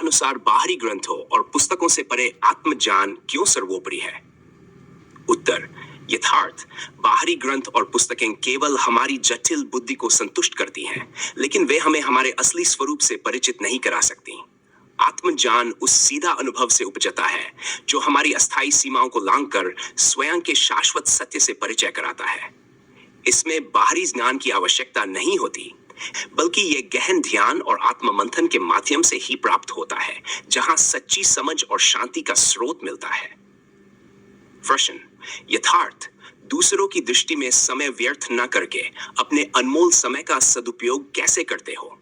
अनुसार बाहरी ग्रंथों और पुस्तकों से परे आत्मज्ञान क्यों सर्वोपरि है? उत्तर, यथार्थ बाहरी ग्रंथ और पुस्तकें केवल हमारी जटिल बुद्धि को संतुष्ट करती हैं, लेकिन वे हमें हमारे असली स्वरूप से परिचित नहीं करा सकती। आत्मज्ञान उस सीधा अनुभव से उपजता है जो हमारी अस्थायी सीमाओं को लांघकर स्वयं के शाश्वत सत्य से परिचय कराता है। इसमें बाहरी ज्ञान की आवश्यकता नहीं होती, बल्कि ये गहन ध्यान और आत्ममंथन के माध्यम से ही प्राप्त होता है, जहां सच्ची समझ और शांति का स्रोत मिलता है। प्रश्न, यथार्थ दूसरों की दृष्टि में समय व्यर्थ न करके अपने अनमोल समय का सदुपयोग कैसे करते हो?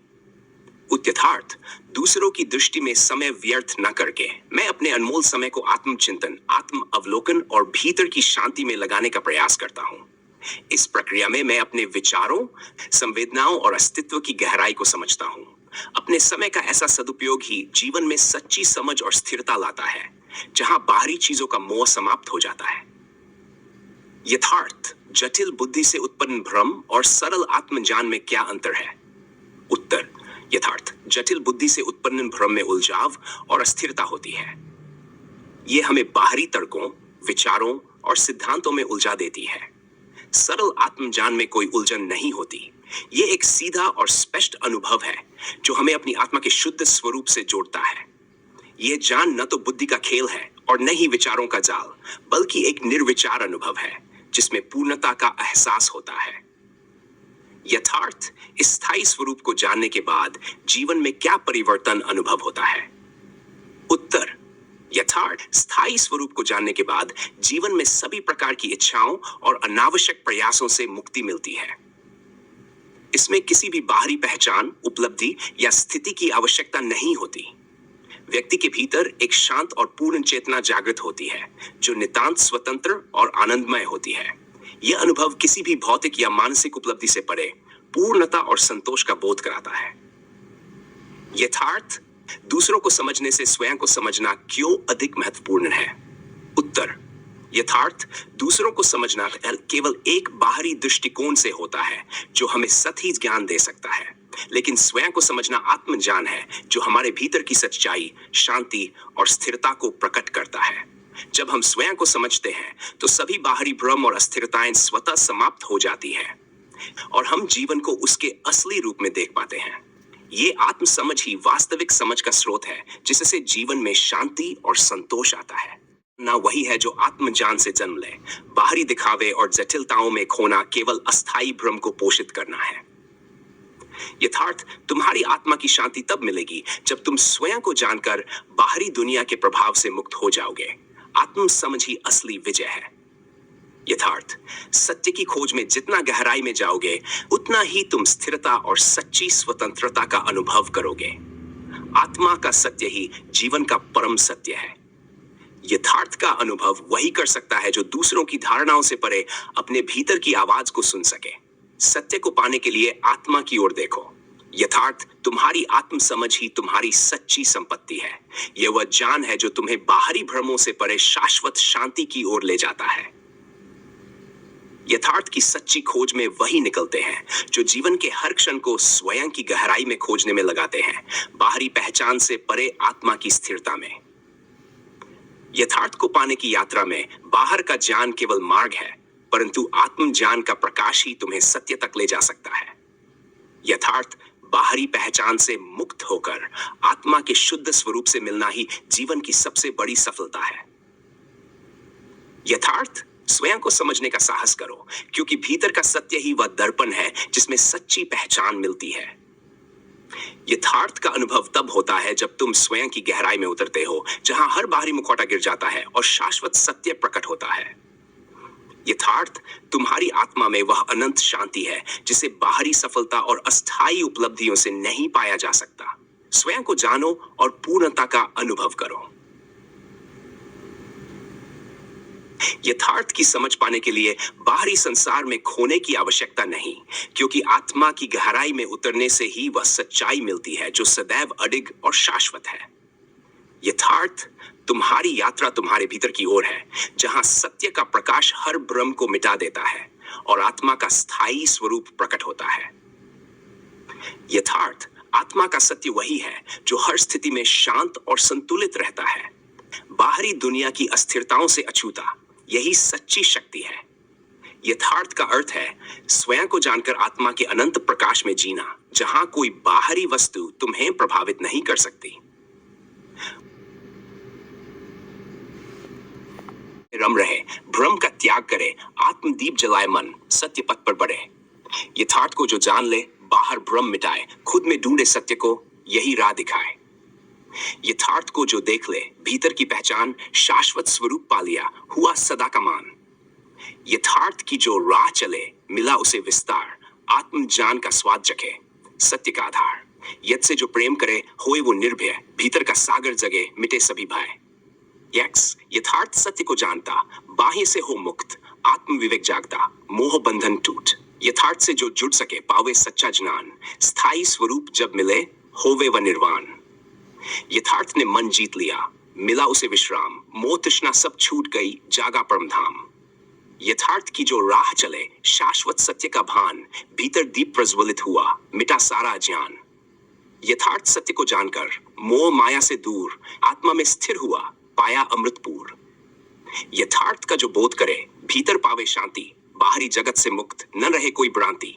यथार्थ दूसरों की दृष्टि में समय व्यर्थ न करके मैं अपने अनमोल समय को आत्मचिंतन, आत्म अवलोकन और भीतर की शांति में लगाने का प्रयास करता हूं। इस प्रक्रिया में मैं अपने विचारों, संवेदनाओं और अस्तित्व की गहराई को समझता हूं। अपने समय का ऐसा सदुपयोग ही जीवन में सच्ची समझ और स्थिरता लाता है, जहां बाहरी चीजों का मोह समाप्त हो जाता है। यथार्थ जटिल बुद्धि से उत्पन्न भ्रम और सरल आत्मज्ञान में क्या अंतर है? उत्तर, यथार्थ जटिल बुद्धि से उत्पन्न भ्रम में उलझाव और अस्थिरता होती है। यह हमें बाहरी तर्कों, विचारों और सिद्धांतों में उलझा देती है। सरल आत्मज्ञान में कोई उलझन नहीं होती। यह एक सीधा और स्पष्ट अनुभव है जो हमें अपनी आत्मा के शुद्ध स्वरूप से जोड़ता है। यह ज्ञान न तो बुद्धि का खेल है और न ही विचारों का जाल, बल्कि एक निर्विचार अनुभव है जिसमें पूर्णता का एहसास होता है। यथार्थ स्थायी स्वरूप को जानने के बाद जीवन में क्या परिवर्तन अनुभव होता है? उत्तर, यथार्थ स्थायी स्वरूप को जानने के बाद जीवन में सभी प्रकार की इच्छाओं और अनावश्यक प्रयासों से मुक्ति मिलती है। इसमें किसी भी बाहरी पहचान, उपलब्धि या स्थिति की आवश्यकता नहीं होती। व्यक्ति के भीतर एक शांत और पूर्ण चेतना जागृत होती है जो नितांत स्वतंत्र और आनंदमय होती है। यह अनुभव किसी भी भौतिक या मानसिक उपलब्धि से परे पूर्णता और संतोष का बोध कराता है। यथार्थ दूसरों को समझने से स्वयं को समझना क्यों अधिक महत्वपूर्ण है? उत्तर, यथार्थ दूसरों को समझना केवल एक बाहरी दृष्टिकोण से होता है जो हमें सही ज्ञान दे सकता है, लेकिन स्वयं को समझना आत्मज्ञान है जो हमारे भीतर की सच्चाई, शांति और स्थिरता को प्रकट करता है। जब हम स्वयं को समझते हैं तो सभी बाहरी भ्रम और अस्थिरताएं स्वतः समाप्त हो जाती है और हम जीवन को उसके असली रूप में देख पाते हैं। ये आत्मसमझ ही वास्तविक समझ का स्रोत है जिससे जीवन में शांति और संतोष आता है। ना वही है जो आत्मज्ञान से जन्म ले। बाहरी दिखावे और जटिलताओं में खोना केवल अस्थायी भ्रम को पोषित करना है। यथार्थ तुम्हारी आत्मा की शांति तब मिलेगी जब तुम स्वयं को जानकर बाहरी दुनिया के प्रभाव से मुक्त हो जाओगे। आत्मसमझ ही असली विजय है। यथार्थ सत्य की खोज में जितना गहराई में जाओगे, उतना ही तुम स्थिरता और सच्ची स्वतंत्रता का अनुभव करोगे। आत्मा का सत्य ही जीवन का परम सत्य है। यथार्थ का अनुभव वही कर सकता है जो दूसरों की धारणाओं से परे अपने भीतर की आवाज को सुन सके। सत्य को पाने के लिए आत्मा की ओर देखो। यथार्थ तुम्हारी आत्मसमझ ही तुम्हारी सच्ची संपत्ति है। यह वह ज्ञान है जो तुम्हें बाहरी भ्रमों से परे शाश्वत शांति की ओर ले जाता है। यथार्थ की सच्ची खोज में वही निकलते हैं जो जीवन के हर क्षण को स्वयं की गहराई में खोजने में लगाते हैं, बाहरी पहचान से परे आत्मा की स्थिरता में। यथार्थ को पाने की यात्रा में बाहर का ज्ञान केवल मार्ग है, परंतु आत्मज्ञान का प्रकाश ही तुम्हें सत्य तक ले जा सकता है। यथार्थ बाहरी पहचान से मुक्त होकर आत्मा के शुद्ध स्वरूप से मिलना ही जीवन की सबसे बड़ी सफलता है। यथार्थ स्वयं को समझने का साहस करो, क्योंकि भीतर का सत्य ही वह दर्पण है जिसमें सच्ची पहचान मिलती है। यथार्थ का अनुभव तब होता है जब तुम स्वयं की गहराई में उतरते हो, जहां हर बाहरी मुखौटा गिर जाता है और शाश्वत सत्य प्रकट होता है। यथार्थ तुम्हारी आत्मा में वह अनंत शांति है जिसे बाहरी सफलता और अस्थायी उपलब्धियों से नहीं पाया जा सकता। स्वयं को जानो और पूर्णता का अनुभव करो। यथार्थ की समझ पाने के लिए बाहरी संसार में खोने की आवश्यकता नहीं, क्योंकि आत्मा की गहराई में उतरने से ही वह सच्चाई मिलती है जो सदैव अडिग और शाश्वत है। यथार्थ तुम्हारी यात्रा तुम्हारे भीतर की ओर है, जहां सत्य का प्रकाश हर भ्रम को मिटा देता है और आत्मा का स्थायी स्वरूप प्रकट होता है। यथार्थ आत्मा का सत्य वही है जो हर स्थिति में शांत और संतुलित रहता है, बाहरी दुनिया की अस्थिरताओं से अछूता। यही सच्ची शक्ति है। यथार्थ का अर्थ है स्वयं को जानकर आत्मा के अनंत प्रकाश में जीना, जहां कोई बाहरी वस्तु तुम्हें प्रभावित नहीं कर सकती। रम रहे, भ्रम का त्याग करे, आत्मदीप जलाए मन, सत्य पथ पर बढ़े। यथार्थ को जो जान ले, बाहर भ्रम मिटाए, खुद में ढूंढे सत्य को, यही राह दिखाए। यथार्थ को जो देख ले, भीतर की पहचान, शाश्वत स्वरूप पा लिया, हुआ सदा का मान। यथार्थ की जो राह चले, मिला उसे विस्तार, आत्मज्ञान का स्वाद चखे, सत्य का आधार। यत से जो प्रेम करे, होए वो निर्भय, भीतर का सागर जगे, मिटे सभी भय। यथार्थ सत्य को जानता, बाह्य से हो मुक्त, आत्म विवेक जागता, मोह बंधन टूट। यथार्थ से जो जुड़ सके, पावे सच्चा ज्ञान, स्थायी स्वरूप जब मिले, होवे व निर्वाण। यथार्थ ने मन जीत लिया, मिला उसे विश्राम, मोह तृष्णा सब छूट गई, जागा परम धाम। यथार्थ की जो राह चले, शाश्वत सत्य का भान, भीतर दीप प्रज्वलित हुआ, मिटा सारा अज्ञान। यथार्थ सत्य को जानकर, मोह माया से दूर, आत्मा में स्थिर हुआ, पाया अमृतपूर। यथार्थ का जो बोध करे, भीतर पावे शांति, बाहरी जगत से मुक्त, न रहे कोई भ्रांति।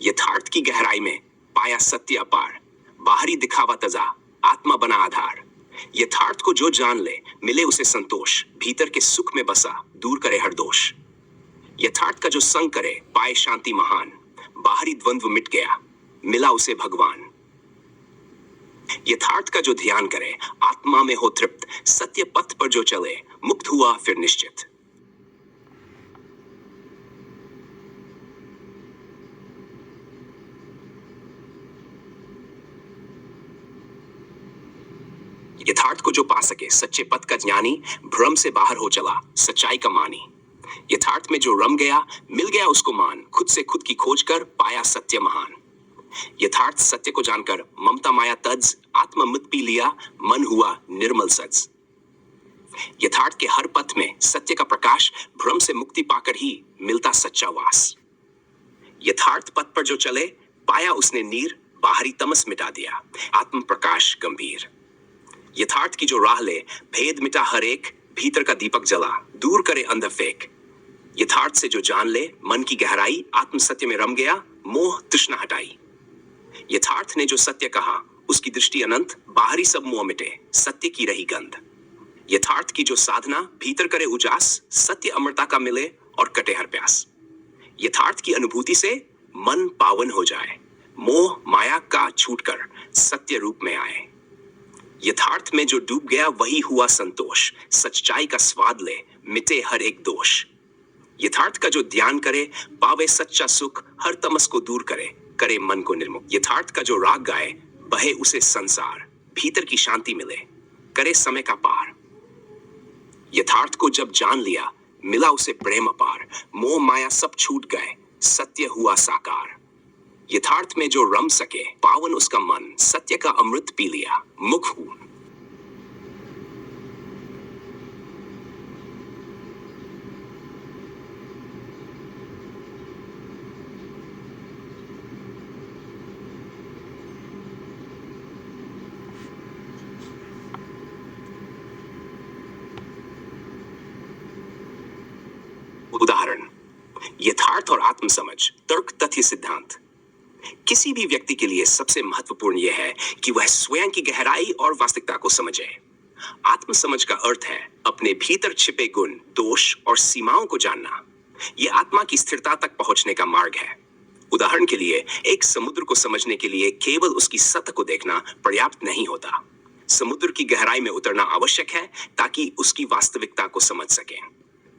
यथार्थ की गहराई में पाया सत्य अपार, बाहरी दिखावा तजा, आत्मा बना आधार। यथार्थ को जो जान ले, मिले उसे संतोष, भीतर के सुख में बसा, दूर करे हर दोष। यथार्थ का जो संग करे, पाए शांति महान, बाहरी द्वंद्व मिट गया, मिला उसे भगवान। यथार्थ का जो ध्यान करे, आत्मा में हो तृप्त, सत्य पथ पर जो चले, मुक्त हुआ फिर निश्चित। यथार्थ को जो पा सके, सच्चे पथ का ज्ञानी, भ्रम से बाहर हो चला, सच्चाई का मानी। यथार्थ में जो रम गया, मिल गया उसको मान, खुद से खुद की खोज कर, पाया सत्य महान। यथार्थ सत्य को जानकर, ममता माया तज, आत्ममृत पी लिया, मन हुआ निर्मल सज। यथार्थ के हर पथ में सत्य का प्रकाश, भ्रम से मुक्ति पाकर ही मिलता सच्चा वास। यथार्थ पथ पर जो चले, पाया उसने नीर, बाहरी तमस मिटा दिया, आत्म प्रकाश गंभीर। यथार्थ की जो राह ले, भेद मिटा हर एक, भीतर का दीपक जला, दूर करे अंधा फेक। यथार्थ से जो जान ले, मन की गहराई, आत्म सत्य में रम गया, मोह तृष्णा हटाई। यथार्थ ने जो सत्य कहा, उसकी दृष्टि अनंत, बाहरी सब मोह मिटे, सत्य की रही गंध। यथार्थ की जो साधना, भीतर करे उजास, सत्य अमरता का मिले और कटे हर प्यास। यथार्थ की अनुभूति से मन पावन हो जाए, मोह माया का छूटकर सत्य रूप में आए। यथार्थ में जो डूब गया, वही हुआ संतोष, सच्चाई का स्वाद ले, मिटे हर एक दोष। यथार्थ का जो ध्यान करे, पावे सच्चा सुख, हर तमस को दूर करे, करे मन को निर्मुक्त। यथार्थ का जो राग गाए, बहे उसे संसार, भीतर की शांति मिले, करे समय का पार। यथार्थ को जब जान लिया, मिला उसे प्रेम अपार, मोह माया सब छूट गए, सत्य हुआ साकार। यथार्थ में जो रम सके, पावन उसका मन, सत्य का अमृत पी लिया, मुख हूं। उदाहरण, यथार्थ और आत्म समझ, तर्क तथ्य सिद्धांत। किसी भी व्यक्ति के लिए सबसे महत्वपूर्ण यह है कि वह स्वयं की गहराई और वास्तविकता को समझे। आत्म समझ का अर्थ है अपने भीतर छिपे गुण, दोष और सीमाओं को जानना। यह आत्मा की स्थिरता तक पहुंचने का मार्ग है। उदाहरण के लिए, एक समुद्र को समझने के लिए केवल उसकी सतह को देखना पर्याप्त नहीं होता। समुद्र की गहराई में उतरना आवश्यक है ताकि उसकी वास्तविकता को समझ सकें।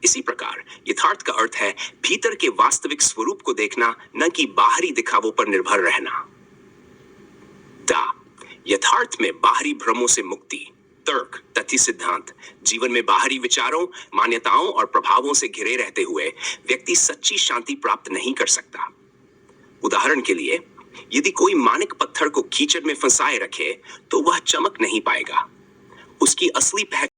इसी प्रकार यथार्थ का अर्थ है भीतर के वास्तविक स्वरूप को देखना, न कि बाहरी दिखावों पर निर्भर रहना। यथार्थ में बाहरी भ्रमों से मुक्ति, तर्क तथ्य सिद्धांत। जीवन में बाहरी विचारों, मान्यताओं और प्रभावों से घिरे रहते हुए व्यक्ति सच्ची शांति प्राप्त नहीं कर सकता। उदाहरण के लिए, यदि कोई मानिक पत्थर को कीचड़ में फंसाए रखे तो वह चमक नहीं पाएगा। उसकी असली